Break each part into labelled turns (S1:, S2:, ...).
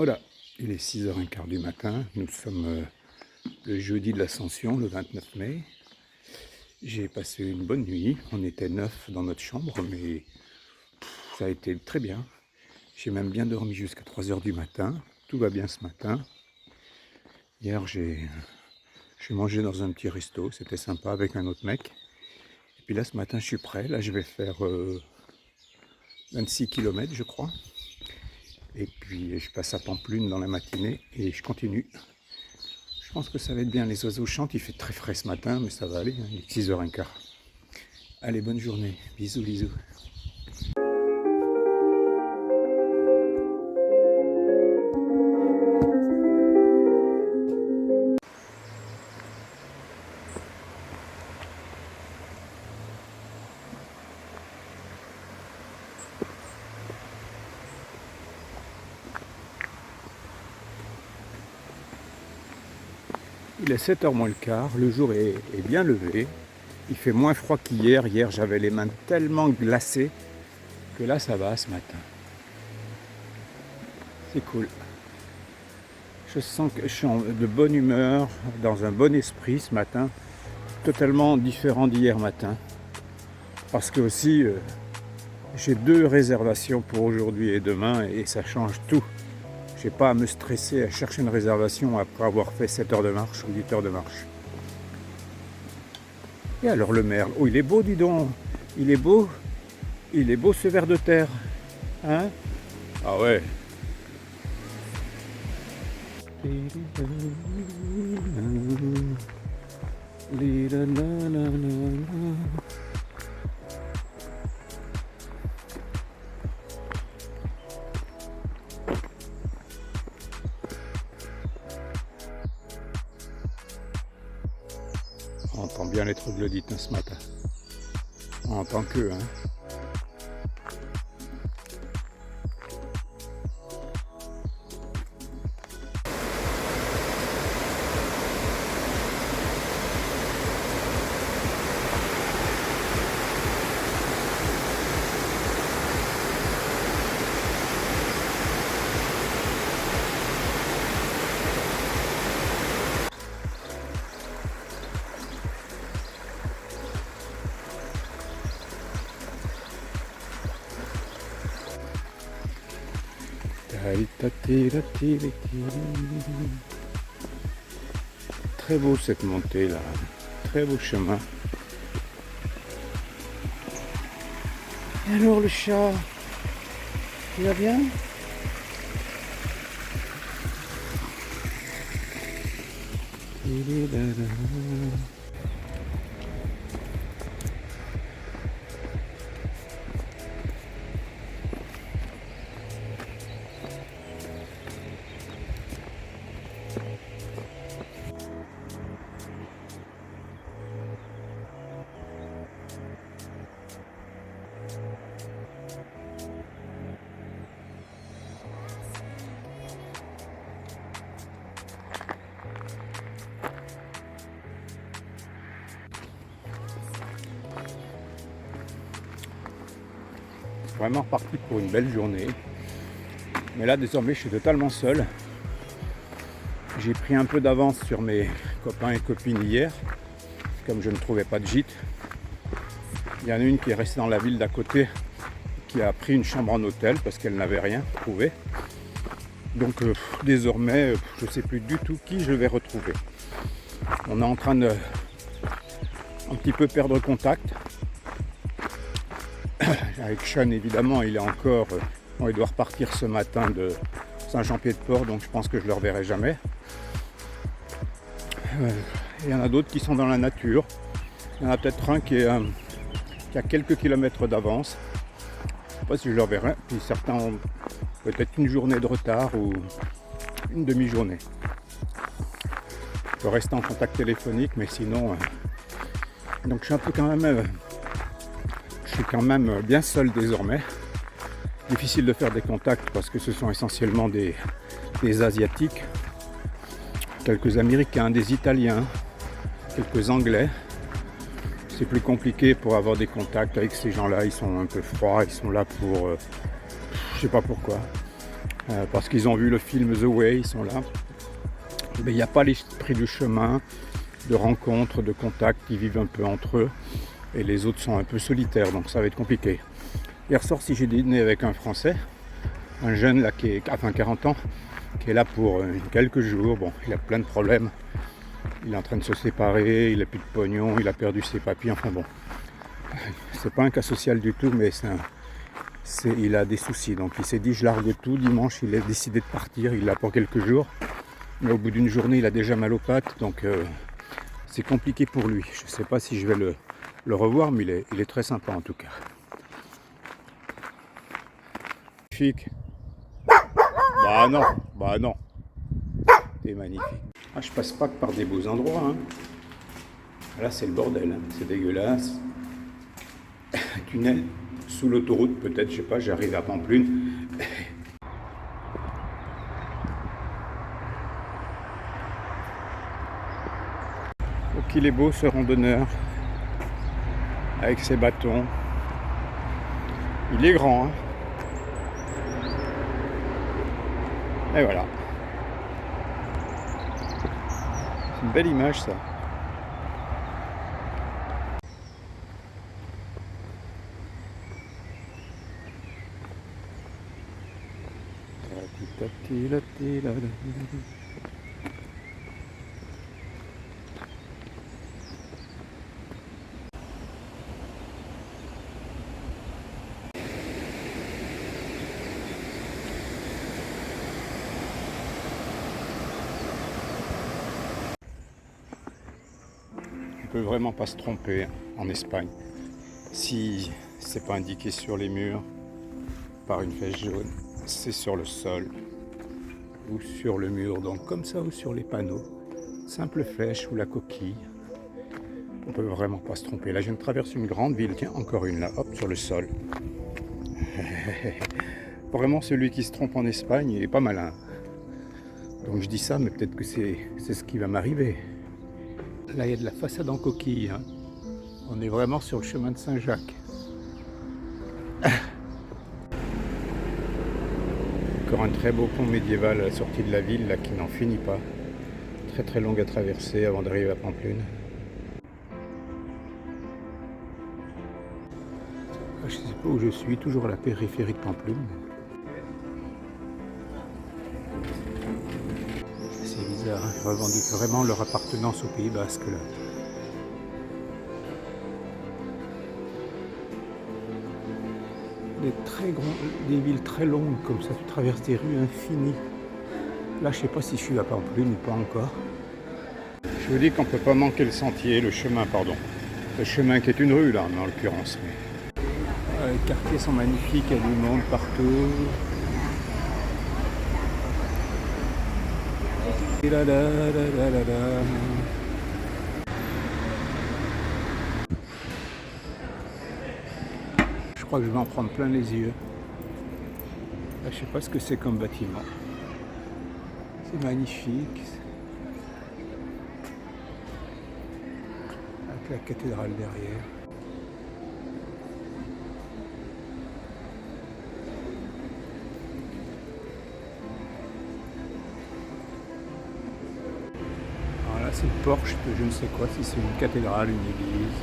S1: Voilà, il est 6h15 du matin, nous sommes le jeudi de l'Ascension, le 29 mai. J'ai passé une bonne nuit, on était 9 dans notre chambre, mais ça a été très bien. J'ai même bien dormi jusqu'à 3h du matin, tout va bien ce matin. Hier j'ai mangé dans un petit resto, c'était sympa avec un autre mec. Et puis là ce matin je suis prêt, là je vais faire 26 km je crois. Et puis je passe à Pampelune dans la matinée et je continue. Je pense que ça va être bien, les oiseaux chantent, il fait très frais ce matin, mais ça va aller, il est 6h15. Allez, bonne journée, bisous, bisous. Il est 7h moins le quart, le jour est bien levé. Il fait moins froid qu'hier. Hier, j'avais les mains tellement glacées que là, ça va ce matin. C'est cool. Je sens que je suis de bonne humeur, dans un bon esprit ce matin. Totalement différent d'hier matin. Parce que aussi, j'ai 2 réservations pour aujourd'hui et demain et ça change tout. Je n'ai pas à me stresser à chercher une réservation après avoir fait 7 heures de marche ou 8 heures de marche. Et alors le merle, oh il est beau dis donc, il est beau ce ver de terre, hein? Ah ouais. On entend bien les troglodytes ce matin. On entend que, hein. Très beau cette montée là, très beau chemin. Et alors le chat, il va bien? Vraiment reparti pour une belle journée. Mais là désormais je suis totalement seul. J'ai pris un peu d'avance sur mes copains et copines hier, comme je ne trouvais pas de gîte. Il y en a une qui est restée dans la ville d'à côté, qui a pris une chambre en hôtel parce qu'elle n'avait rien trouvé. Donc désormais, je ne sais plus du tout qui je vais retrouver. On est en train de un petit peu perdre contact. Avec Sean évidemment, il est encore, il doit repartir ce matin de Saint-Jean-Pied-de-Port, donc je pense que je ne le reverrai jamais. Il y en a d'autres qui sont dans la nature. Il y en a peut-être un qui a quelques kilomètres d'avance. Je ne sais pas si je le reverrai. Puis certains ont peut-être une journée de retard ou une demi-journée. Je peux rester en contact téléphonique, mais sinon... donc je suis un peu quand même bien seul désormais. Difficile de faire des contacts parce que ce sont essentiellement des Asiatiques, quelques Américains, des Italiens, quelques Anglais. C'est plus compliqué pour avoir des contacts avec ces gens-là, ils sont un peu froids, ils sont là pour... je sais pas pourquoi. parce qu'ils ont vu le film The Way, ils sont là. Mais il n'y a pas l'esprit du chemin, de rencontre, de contact, ils vivent un peu entre eux et les autres sont un peu solitaires, donc ça va être compliqué. Hier soir, si j'ai dîné avec un Français, un jeune là qui a 40 ans, qui est là pour quelques jours. Bon, il a plein de problèmes. Il est en train de se séparer, il n'a plus de pognon, il a perdu ses papiers, enfin bon. C'est pas un cas social du tout, mais il a des soucis. Donc il s'est dit, je largue tout. Dimanche, il a décidé de partir, il l'a pour quelques jours. Mais au bout d'une journée, il a déjà mal aux pattes, donc c'est compliqué pour lui. Je ne sais pas si je vais le revoir, mais il est très sympa en tout cas. Magnifique. Bah non. C'est magnifique. Ah, je passe pas que par des beaux endroits. Hein. Là, c'est le bordel. Hein. C'est dégueulasse. Un tunnel sous l'autoroute, peut-être, je sais pas. J'arrive à Pampelune. Oh, qu'il est beau ce randonneur. Avec ses bâtons. Il est grand. Hein. Et voilà. C'est une belle image ça. On peut vraiment pas se tromper en Espagne si c'est pas indiqué sur les murs par une flèche jaune, c'est sur le sol ou sur le mur, donc comme ça, ou sur les panneaux, simple flèche ou la coquille. On peut vraiment pas se tromper. Là je viens de traverser une grande ville, tiens, encore une là, hop, sur le sol. Vraiment, celui qui se trompe en Espagne, il est pas malin. Donc je dis ça, mais peut-être que c'est ce qui va m'arriver. Là, il y a de la façade en coquille. Hein. On est vraiment sur le chemin de Saint-Jacques. Encore un très beau pont médiéval à la sortie de la ville, là, qui n'en finit pas. Très très long à traverser avant d'arriver à Pampelune. Je ne sais pas où je suis, toujours à la périphérie de Pampelune. C'est bizarre, hein. Ils revendiquent vraiment leur appartenance au Pays Basque là. Des villes très longues comme ça, tu traverses des rues infinies. Là, je ne sais pas si je suis à Pampelune ou pas encore. Je vous dis qu'on ne peut pas manquer le sentier, le chemin, pardon. Le chemin qui est une rue là, en l'occurrence. Mais... les quartiers sont magnifiques, il y a du monde partout. Je crois que je vais en prendre plein les yeux. Là, je sais pas ce que c'est comme bâtiment. C'est magnifique. Avec la cathédrale derrière. Alors là, c'est le porche de je ne sais quoi, si c'est une cathédrale, une église.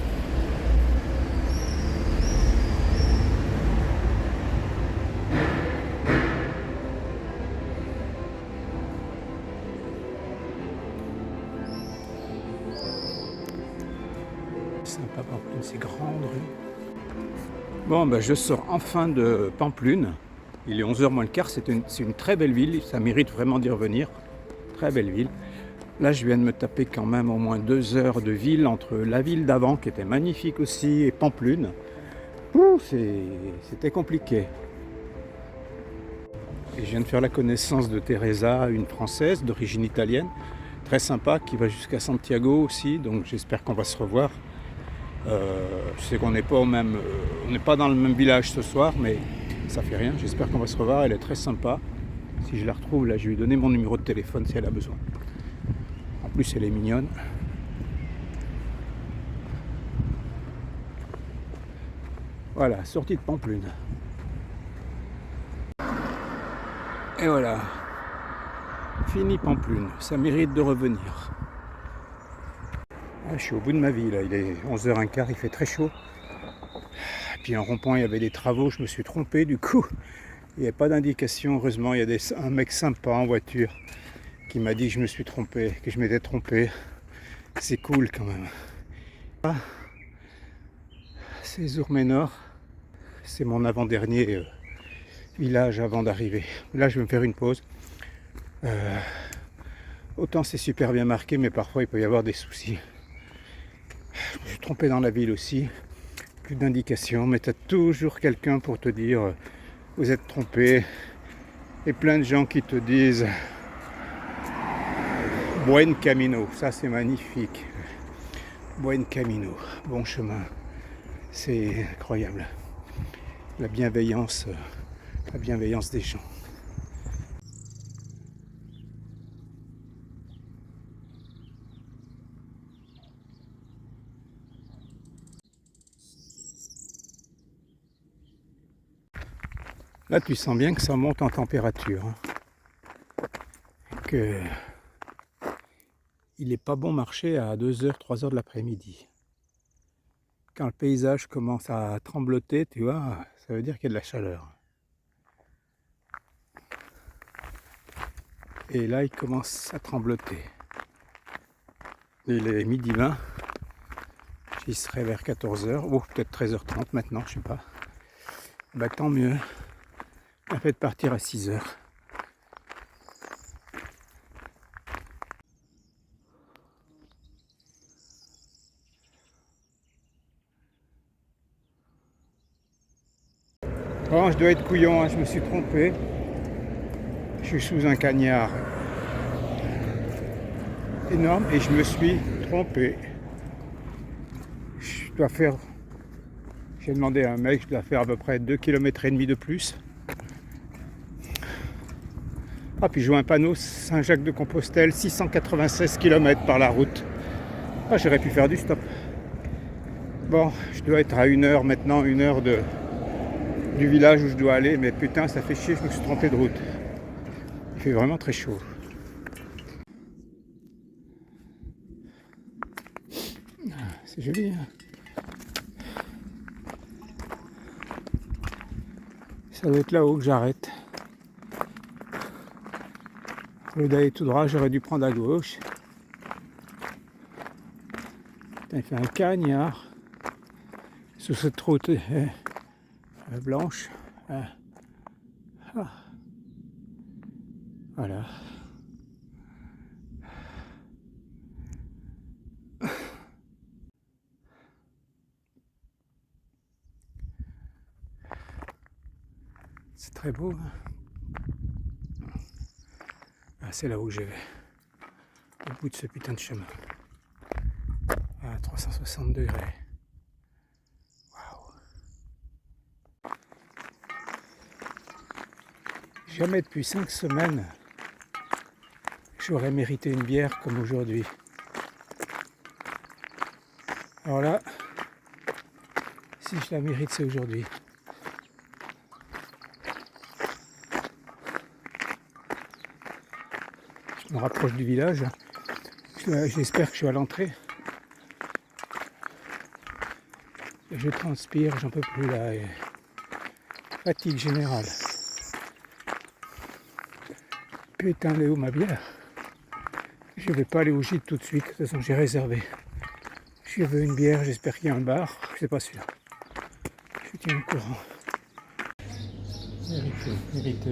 S1: Sympa Pampelune, ces grandes rues. Bon, ben, je sors enfin de Pampelune. Il est 11h moins le quart, c'est une très belle ville, ça mérite vraiment d'y revenir. Très belle ville. Là, je viens de me taper quand même au moins 2 heures de ville entre la ville d'avant, qui était magnifique aussi, et Pampelune. C'était compliqué. Et je viens de faire la connaissance de Teresa, une Française d'origine italienne, très sympa, qui va jusqu'à Santiago aussi, donc j'espère qu'on va se revoir. Je sais qu'on n'est pas on n'est pas dans le même village ce soir, mais ça fait rien. J'espère qu'on va se revoir. Elle est très sympa. Si je la retrouve, là, je vais lui donner mon numéro de téléphone si elle a besoin. En plus, elle est mignonne. Voilà, sortie de Pampelune. Et voilà. Fini Pamplune. Ça mérite de revenir. Ah, je suis au bout de ma vie là. Il est 11h15, il fait très chaud. Et puis en rond-point, il y avait des travaux. Je me suis trompé du coup. Il n'y a pas d'indication. Heureusement, il y a un mec sympa en voiture qui m'a dit que je me suis trompé, que je m'étais trompé. C'est cool quand même. Ah, c'est Zourménor. C'est mon avant-dernier village avant d'arriver. Là, je vais me faire une pause. Autant c'est super bien marqué, mais parfois il peut y avoir des soucis. Je me suis trompé dans la ville aussi. Plus d'indications, mais tu as toujours quelqu'un pour te dire vous êtes trompé. Et plein de gens qui te disent Buen Camino. Ça, c'est magnifique. Buen Camino. Bon chemin. C'est incroyable. La bienveillance des gens. Là, tu sens bien que ça monte en température. Hein. Que il n'est pas bon marcher à 2h, 3h de l'après-midi. Quand le paysage commence à trembloter, tu vois, ça veut dire qu'il y a de la chaleur. Et là, il commence à trembloter. Il est midi 20. J'y serai vers 14h, ou peut-être 13h30 maintenant, je sais pas. Bah tant mieux. On fait de partir à 6h. Bon, je dois être couillon, hein, je me suis trompé. Je suis sous un cagnard énorme et je me suis trompé. Je dois faire... J'ai demandé à un mec, je dois faire à peu près 2,5 km de plus. Ah, puis je vois un panneau Saint-Jacques-de-Compostelle, 696 km par la route. Ah, j'aurais pu faire du stop. Bon, je dois être à 1h maintenant, 1h du village où je dois aller, mais putain, ça fait chier, je me suis trompé de route. Il fait vraiment très chaud. C'est joli, hein. Ça doit être là-haut que j'arrête. Au lieu d'aller tout droit, j'aurais dû prendre à gauche. Putain, il fait un cagnard sur cette route blanche. Voilà. C'est très beau. Hein. Ah, c'est là où je vais. Au bout de ce putain de chemin. À 360 degrés. Waouh. Jamais depuis 5 semaines, j'aurais mérité une bière comme aujourd'hui. Alors là, si je la mérite, c'est aujourd'hui. Je me rapproche du village. J'espère que je suis à l'entrée. Je transpire, j'en peux plus là. Et... fatigue générale. Putain, elle est où ma bière? Je vais pas aller au gîte tout de suite. De toute façon, j'ai réservé. Je veux une bière, j'espère qu'il y a un bar. Je sais pas sûr. Je tiens au courant. Mérité.